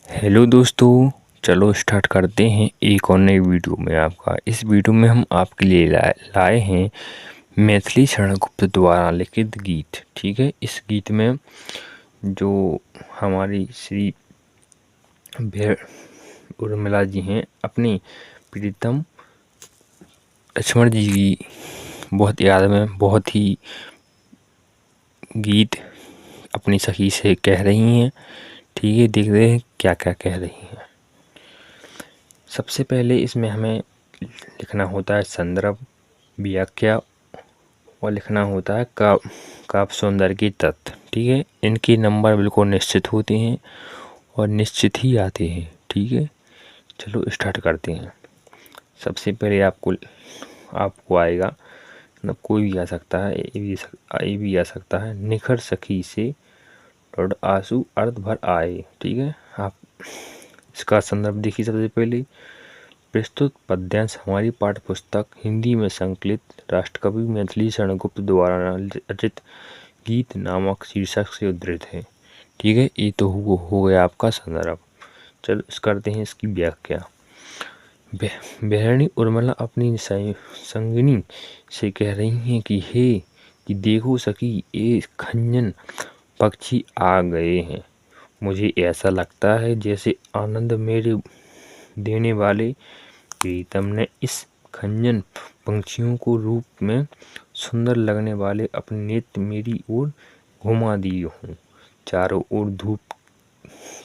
Hello दोस्तों, चलो start करते हैं एक और नई वीडियो में आपका। इस वीडियो में हम आपके लिए लाए हैं मैथिली शरण गुप्त द्वारा लिखित गीत। ठीक है, इस गीत में जो हमारी श्री उर्मिला जी हैं अपनी प्रीतम लक्ष्मण जी की बहुत याद में बहुत ही गीत अपनी सखी से कह रही हैं। ठीक है, देख रहे हैं क्या क्या कह रही हैं। सबसे पहले इसमें हमें लिखना होता है संदर्भ, व्याख्या और लिखना होता है काव्य सौंदर्य के तत्व। ठीक है, इनके नंबर बिल्कुल निश्चित होते हैं और निश्चित ही आते हैं। ठीक है, चलो स्टार्ट करते हैं। सबसे पहले आपको आएगा, मतलब कोई भी आ सकता है, ए भी आ सकता है। निखर सखी से और आंसू अर्ध भर आए। ठीक है, आप इसका संदर्भ देखिए। सबसे पहले प्रस्तुत पद्यांश हमारी पाठ्य पुस्तक हिंदी में संकलित राष्ट्रकवि मैथिली शरण गुप्त द्वारा रचित गीत नामक शीर्षक से उद्धृत है। ठीक है, ये तो हो गया आपका संदर्भ। चलो करते हैं इसकी व्याख्या। बहरणी उर्मिला अपनी संगिनी से कह रही हैं कि हे कि देखो सखी, ये खंजन पक्षी आ गए हैं। मुझे ऐसा लगता है जैसे आनंद मेरे देने वाले प्रीतम ने इस खंजन पंछियों को रूप में सुंदर लगने वाले अपने नेत्र मेरी ओर घुमा दिए हों। चारों ओर धूप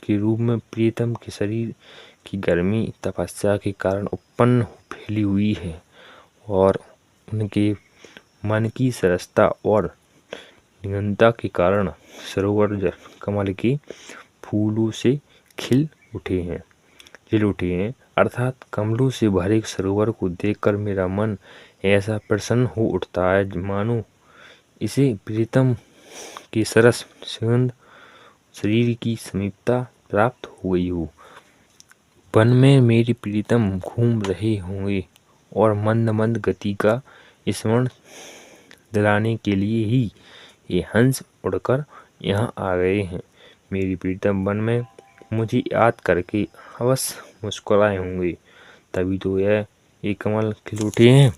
के रूप में प्रीतम के शरीर की गर्मी तपस्या के कारण उत्पन्न फैली हुई है और उनके मन की सरसता और निगनता के कारण सरोवर कमल के फूलों से खिल उठे हैं। अर्थात कमलों से भरे सरोवर को देखकर मेरा मन ऐसा प्रसन्न हो उठता है मानो इसे प्रीतम के सरस सुगंध शरीर की समीपता प्राप्त हो गई हो। वन में मेरी प्रीतम घूम रहे होंगे और मंद मंद गति का स्मरण दिलाने के लिए ही ये हंस उड़कर यहाँ आ गए हैं। मेरी प्रीतम वन में मुझे याद करके अवश्य मुस्कुराए होंगे, तभी तो ये कमल खिल उठे हैं।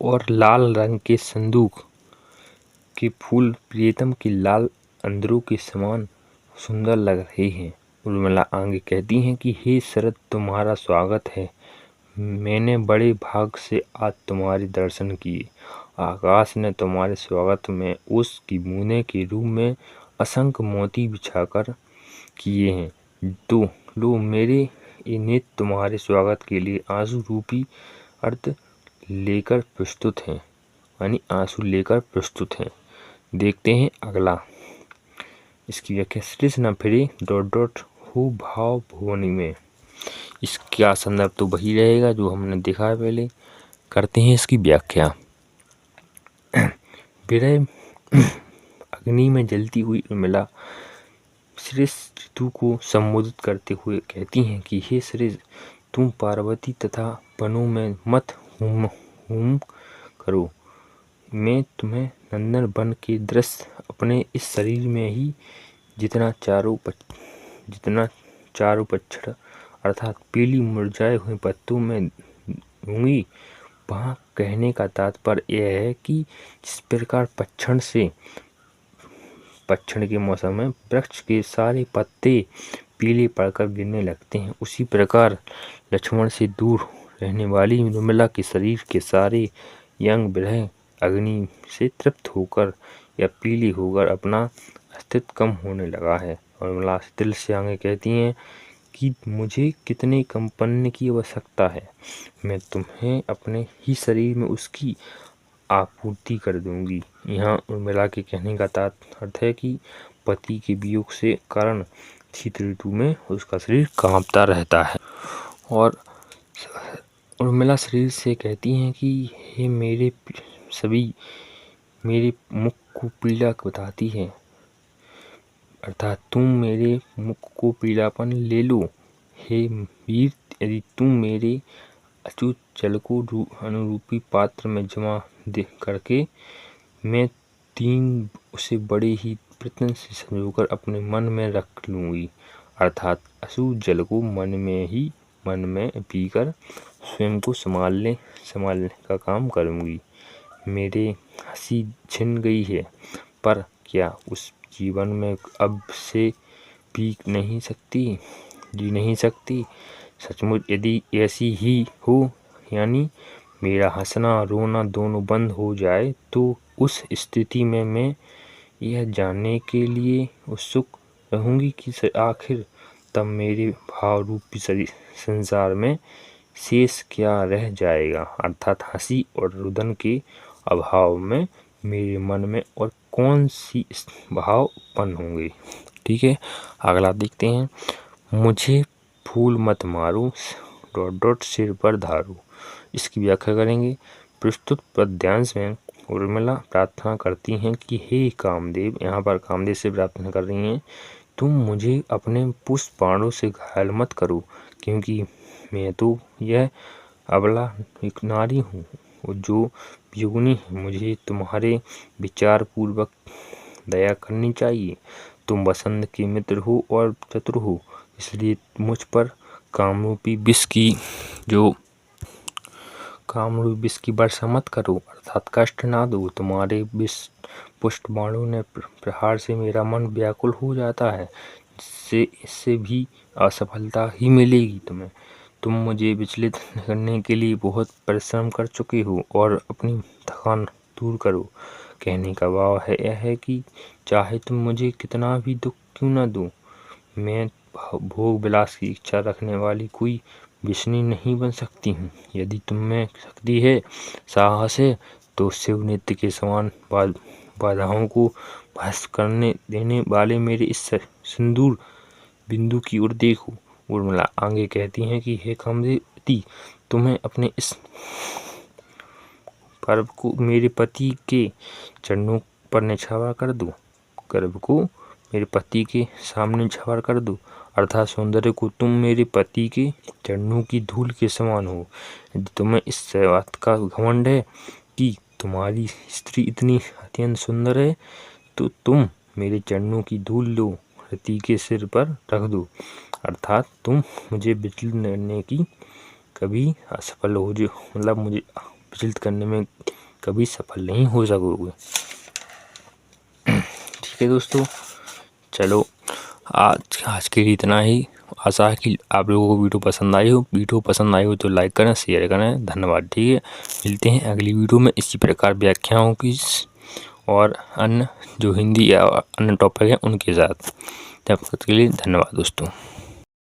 और लाल रंग के संदूक के फूल प्रीतम के लाल अंदरों के समान सुंदर लग रहे हैं। उर्मिला आगे कहती हैं कि हे शरद, तुम्हारा स्वागत है। मैंने बड़े भाग से आज तुम्हारे दर्शन किए। आकाश ने तुम्हारे स्वागत में ओस की बूंदे के रूप में असंख्य मोती बिछाकर किए हैं। तो लो, मेरे ये नेत्र तुम्हारे स्वागत के लिए आंसू रूपी अर्थ लेकर प्रस्तुत हैं, यानी आंसू लेकर प्रस्तुत हैं। देखते हैं अगला। इसकी व्याख्या सृज न फिरे डॉट डॉट हो भाव भुवनी में। इसका संदर्भ तो वही रहेगा जो हमने देखा है पहले। करते हैं इसकी व्याख्या। विरह अग्नि में जलती हुई उर्मिला श्रेष ऋतु को संबोधित करते हुए कहती हैं कि हे श्रेष, तुम पार्वती तथा वनों में मत हुम करो। मैं तुम्हें नंदन वन के दृश्य अपने इस शरीर में ही जितना चारों पक्षड़ अर्थात पीली मुरझाए हुए पत्तों में दूंगी। वहाँ कहने का तात्पर्य यह है कि जिस प्रकार पतझड़ के मौसम में वृक्ष के सारे पत्ते पीले पड़कर गिरने लगते हैं, उसी प्रकार लक्ष्मण से दूर रहने वाली उर्मिला के शरीर के सारे अंग विरह अग्नि से तृप्त होकर या पीली होकर अपना अस्तित्व कम होने लगा है। उर्मिला दिल से आगे कहती हैं कि मुझे कितने कंपन की आवश्यकता है, मैं तुम्हें अपने ही शरीर में उसकी आपूर्ति कर दूंगी। यहाँ उर्मिला के कहने का अर्थ है कि पति के वियोग से कारण शीत ऋतु में उसका शरीर कांपता रहता है। और उर्मिला शरीर से कहती हैं कि हे मेरे मुख को पीला बताती है, अर्थात तुम मेरे मुख को पीलापन ले लो। हे वीर, यदि तुम मेरे अचूत जल को अनुरूपी पात्र में जमा करके मैं 3 उसे बड़े ही अमृत से संजोकर अपने मन में रख लूँगी, अर्थात अशुद्ध जल को मन में पीकर स्वयं को संभालने का काम करूँगी। मेरे हंसी छिन गई है, पर क्या उस जीवन में अब से जी नहीं सकती। सचमुच यदि ऐसी ही हो, यानी मेरा हंसना रोना दोनों बंद हो जाए, तो उस स्थिति में मैं यह जानने के लिए उत्सुक रहूँगी कि आखिर तब मेरे भाव रूपी संसार में शेष क्या रह जाएगा, अर्थात हंसी और रुदन के अभाव में मेरे मन में और कौन सी भाव उत्पन्न होंगे। ठीक है, अगला देखते हैं। मुझे फूल मत मारो, सिर पर धारो। इसकी व्याख्या करेंगे। प्रस्तुत पद्यांश में उर्मिला प्रार्थना करती हैं कि हे कामदेव, यहाँ पर कामदेव से प्रार्थना कर रही हैं, तुम मुझे अपने पुष्प बाणों से घायल मत करो, क्योंकि मैं तो यह अबला एक नारी हूँ और जो वियोगिनी है। मुझे तुम्हारे विचार पूर्वक दया करनी चाहिए। तुम वसंत के मित्र हो और चतुर हो, इसलिए मुझ पर कामरूपी विष की वर्षा मत करो, अर्थात कष्ट ना दो। तुम्हारे विष पुष्ट बाणों ने प्रहार से मेरा मन व्याकुल हो जाता है, इससे भी असफलता ही मिलेगी तुम्हें। तुम मुझे विचलित करने के लिए बहुत परिश्रम कर चुके हो और अपनी थकान दूर करो। कहने का भाव यह है कि चाहे तुम मुझे कितना भी दुख क्यों न दो, मैं भोग विलास की इच्छा रखने वाली कोई विष्णु नहीं बन सकती हूँ। यदि तुम में शक्ति है, साहस है, तो शिव नृत्य के समान बाधाओं को भस्म करने देने वाले मेरे इस सिंदूर बिंदु की ओर देखो। उर्मिला आगे कहती हैं कि हे कामदेव, तुम्हें अपने इस पर्व को मेरे पति के चरणों पर निछावर कर दो। गर्भ को मेरे पति के सामने निछावर कर दो, अर्थात सौंदर्य को तुम मेरे पति के चरणों की धूल के समान हो। यदि तुम्हें इस बात का घमंड है कि तुम्हारी स्त्री इतनी अत्यंत सुंदर है, तो तुम मेरे चरणों की धूल लो, रति के सिर पर रख दो, अर्थात तुम मुझे विचलित करने की कभी असफल हो मुझे विचलित करने में कभी सफल नहीं हो सकोगे। ठीक है दोस्तों, चलो आज के लिए इतना ही। आशा है कि आप लोगों को वीडियो पसंद आई हो। वीडियो पसंद आई हो तो लाइक करें, शेयर करें। धन्यवाद। ठीक है, मिलते हैं अगली वीडियो में इसी प्रकार व्याख्याओं की और अन्य जो हिंदी या अन्य टॉपिक हैं उनके साथ। तब तक के लिए धन्यवाद दोस्तों।